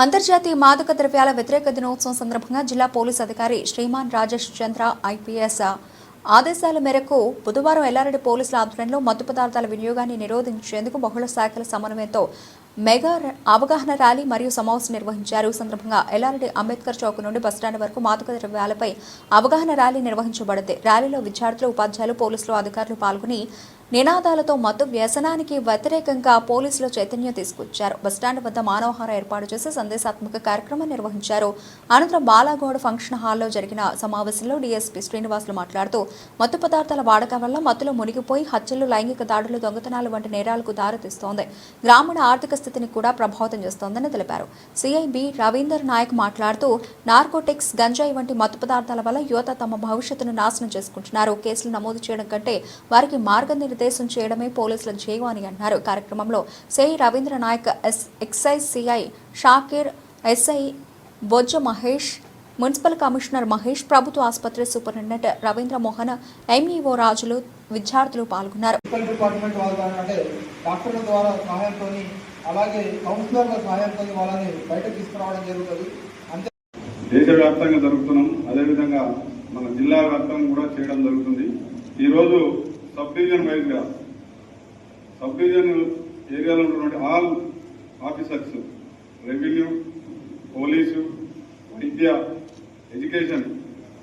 అంతర్జాతీయ మాదక ద్రవ్యాల వ్యతిరేక దినోత్సవం సందర్భంగా జిల్లా పోలీస్ అధికారి శ్రీమాన్ రాజేష్ చంద్ర ఐపీఎస్ ఆదేశాల మేరకు బుధవారం ఎల్లారెడ్డి పోలీసుల ఆధ్వర్యంలో మత్తు పదార్థాల వినియోగాన్ని నిరోధించేందుకు బహుళ శాఖల సమన్వయంతో మెగా అవగాహన ర్యాలీ మరియు సమావేశం నిర్వహించారు. ఈ సందర్భంగా ఎల్లారెడ్డి అంబేద్కర్ చౌక్ నుండి బస్టాండ్ వరకు మాదక ద్రవ్యాలపై అవగాహన ర్యాలీ నిర్వహించబడింది. ర్యాలీలో విద్యార్థులు, ఉపాధ్యాయులు, పోలీసులు, అధికారులు పాల్గొని నినాదాలతో మత్తు వ్యసనానికి వ్యతిరేకంగా పోలీసులు చైతన్యం తీసుకొచ్చారు. బస్టాండ్ వద్ద మానవహార ఏర్పాటు చేసి సందేశాత్మక కార్యక్రమం నిర్వహించారు. అనంతరం బాలాగౌడ్ ఫంక్షన్ హాల్లో జరిగిన సమావేశంలో డీఎస్పీ శ్రీనివాసులు మాట్లాడుతూ మత్తు పదార్థాల వాడకం వల్ల మత్తులో మునిగిపోయి హత్యలు, లైంగిక దాడులు, దొంగతనాలు వంటి నేరాలకు దారితీస్తోంది. గ్రామీణ ఆర్థిక స్థితిని కూడా ప్రభావితం చేస్తోందని తెలిపారు. సిఐ బి రవీందర్ నాయక్ మాట్లాడుతూ నార్కోటిక్స్, గంజాయి వంటి మత్తు పదార్థాల వల్ల యువత తమ భవిష్యత్తును నాశనం చేసుకుంటున్నారు. కేసులు నమోదు చేయడం కంటే వారికి మార్గనిర్దేశం చేయడమే పోలీసుల ధ్యేయం అని అన్నారు. కార్యక్రమంలో CI Ravindra Nayak, excise CI Shakir, SI Bojja Mahesh, municipal commissioner Mahesh, ప్రభుత్వ ఆసుపత్రి సూపరింటెండెంట్ రవీంద్ర మోహన్, ఎంఈఓ రాజులు, విద్యార్థులు పాల్గొన్నారు. అలాగే కౌన్సిలర్ల సహాయంతో వాళ్ళని బయటకు తీసుకురావడం జరుగుతుంది. దేశవ్యాప్తంగా జరుగుతున్నాం, అదేవిధంగా మన జిల్లా వ్యాప్తంగా కూడా చేయడం జరుగుతుంది. ఈరోజు సబ్ డివిజన్ వైజ్ గా సబ్ డివిజన్ ఏరియాలో ఉన్నటువంటి ఆల్ ఆఫీసర్స్, రెవెన్యూ, పోలీసు, విద్య, ఎడ్యుకేషన్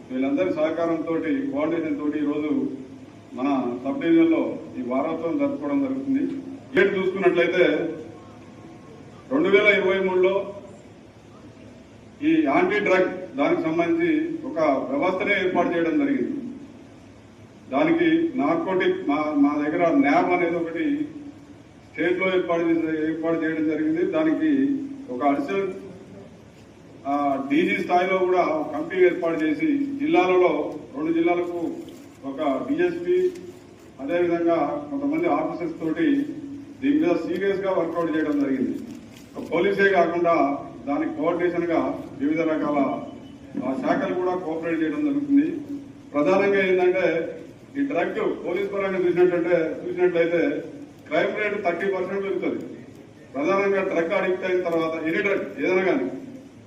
వీళ్ళందరి సహకారంతో, కోఆర్డినేషన్ తోటి ఈరోజు మన సబ్ డివిజన్ లో ఈ వారోత్సవం జరుపుకోవడం జరుగుతుంది. డేట్ చూసుకున్నట్లయితే 2023లో ఈ యాంటీ డ్రగ్ దానికి సంబంధించి ఒక వ్యవస్థనే ఏర్పాటు చేయడం జరిగింది. దానికి నార్కోటిక్ మా దగ్గర న్యాబ్ అనేది ఒకటి స్టేట్ లో ఏర్పాటు చేయడం జరిగింది. దానికి ఒక అడిషనల్ డీజీ స్థాయిలో కూడా కమిటీ ఏర్పాటు చేసి జిల్లాలలో 2 జిల్లాలకు ఒక డిఎస్పీ, అదేవిధంగా కొంతమంది ఆఫీసర్స్ తోటి దీని మీద సీరియస్ గా వర్కౌట్ చేయడం జరిగింది. పోలీసే కాకుండా దానికి కోఆర్డినేషన్ గా వివిధ రకాల శాఖలు కూడా కోఆపరేట్ చేయడం జరుగుతుంది. ప్రధానంగా ఏంటంటే ఈ డ్రగ్ పోలీస్ పరంగా చూసినట్లయితే క్రైమ్ రేట్ 30% పెరుగుతుంది. ప్రధానంగా డ్రగ్ అడిక్ట్ అయిన తర్వాత, ఎనీ డ్రగ్ ఏదైనా కానీ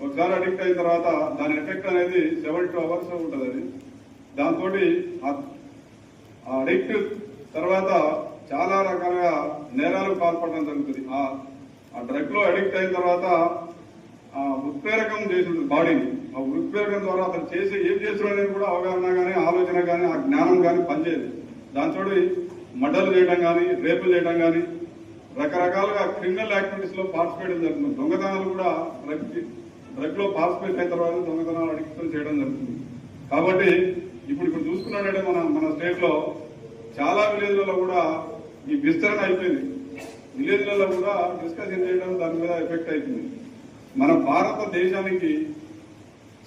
ఒకసారి అడిక్ట్ అయిన తర్వాత దాని ఎఫెక్ట్ అనేది 72 hours ఉంటుంది. అది దాంతో అడిక్ట్ తర్వాత చాలా రకాలుగా నేరాలకు పాల్పడడం జరుగుతుంది. ఆ డ్రగ్ లో అడిక్ట్ అయిన తర్వాత ఉత్ప్రేరకం చేసింది బాడీని. ఆ ఉత్ప్రేరకం ద్వారా అతను చేసి ఏం చేస్తున్నాడు అనేది కూడా అవగాహన కానీ, ఆలోచన కానీ, ఆ జ్ఞానం కానీ పనిచేయదు. దాంతో మర్డర్లు చేయడం కానీ, రేపులు చేయడం కానీ, రకరకాలుగా క్రిమినల్ యాక్టివిటీస్ లో పార్టిసిపేట్ జరుగుతుంది. దొంగతనాలు కూడా డ్రగ్ లో పార్టిసిపేట్ అయిన తర్వాత దొంగతనాలు అడిక్ట్ చేయడం జరుగుతుంది. కాబట్టి ఇప్పుడు చూసుకున్నట్లయితే మన స్టేట్ లో చాలా విలేజ్లలో కూడా ఈ విస్తరణ అయిపోయింది. విలేజ్లలో కూడా డిస్కషన్ చేయడం దాని మీద ఎఫెక్ట్ అవుతుంది. మన భారతదేశానికి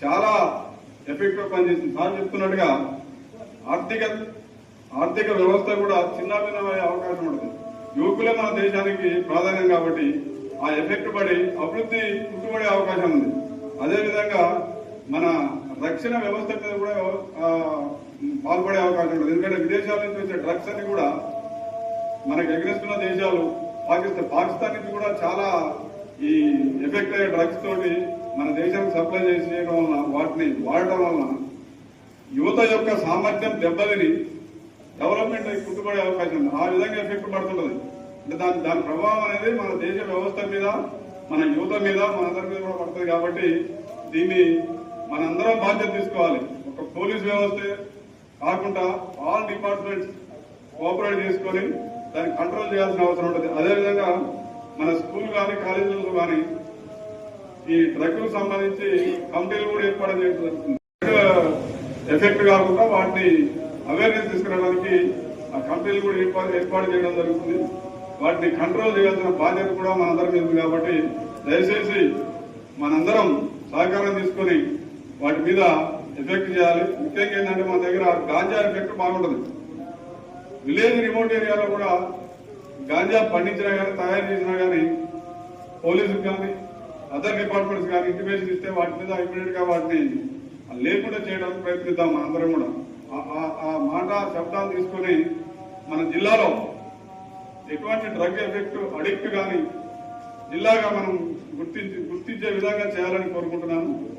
చాలా ఎఫెక్టివ్ పనిచేసింది. సార్ చెప్తున్నట్టుగా ఆర్థిక వ్యవస్థ కూడా చిన్నభిన్నమయ్యే అవకాశం ఉంటుంది. యువకులే మన దేశానికి ప్రాధాన్యం కాబట్టి ఆ ఎఫెక్ట్ పడి అభివృద్ధి పుట్టుబడే అవకాశం ఉంది. అదేవిధంగా మన రక్షణ వ్యవస్థ మీద కూడా పాల్పడే అవకాశం ఉంటుంది. ఎందుకంటే విదేశాల నుంచి వచ్చే డ్రగ్స్ అన్ని కూడా మనకు ఎగరేస్తున్న దేశాలు పాకిస్తాన్ నుంచి కూడా చాలా ఈ ఎఫెక్ట్ అయ్యే డ్రగ్స్ తోటి మన దేశానికి సప్లై చేయడం వలన, వాటిని వాడటం వలన యువత యొక్క సామర్థ్యం దెబ్బతిని డెవలప్మెంట్ పుట్టుబడే అవకాశం ఉంది. ఆ విధంగా ఎఫెక్ట్ పడుతుంటది. అంటే దాని ప్రభావం అనేది మన దేశ వ్యవస్థ మీద, మన యువత మీద, మనందరి మీద కూడా పడుతుంది. కాబట్టి దీన్ని మనందరం బాధ్యత తీసుకోవాలి. ఒక పోలీస్ వ్యవస్థ కాకుండా ఆల్ డిపార్ట్మెంట్స్ కోఆపరేట్ చేసుకొని దాన్ని కంట్రోల్ చేయాల్సిన అవసరం ఉంటుంది. అదేవిధంగా మన స్కూల్ కానీ, కాలేజీలలో కానీ ఈ డ్రగ్ కు సంబంధించి కమిటీలు కూడా ఏర్పాటు చేయడం జరుగుతుంది. ఎఫెక్ట్ కాకుండా వాటిని అవేర్నెస్ తీసుకురావడానికి ఆ కమిటీలు కూడా ఏర్పాటు చేయడం జరుగుతుంది. వాటిని కంట్రోల్ చేయాల్సిన బాధ్యత కూడా మనందరం మీద ఉంది. కాబట్టి దయచేసి మనందరం సహకారం తీసుకొని వాటి మీద ఎఫెక్ట్ చేయాలి. ముఖ్యంగా ఏంటంటే మన దగ్గర గాంజా ఎఫెక్ట్ బాగుంటుంది. విలేజ్ రిమోట్ ఏరియాలో కూడా గాంజా పండించినా కానీ, తయారు చేసినా కానీ పోలీసులు కానీ, అదర్ డిపార్ట్మెంట్స్ కానీ ఇంటిమేషన్ ఇస్తే వాటి మీద ఇమీడియట్ గా వాటిని లేకుండా చేయడానికి ప్రయత్నిద్దాం. మనందరం కూడా ఆ మాట శబ్దాన్ని తీసుకుని మన జిల్లాలో ఎటువంటి డ్రగ్ ఎఫెక్ట్ అడిక్ట్ కానీ జిల్లాగా మనం గుర్తించే విధంగా చేయాలని కోరుకుంటున్నాను.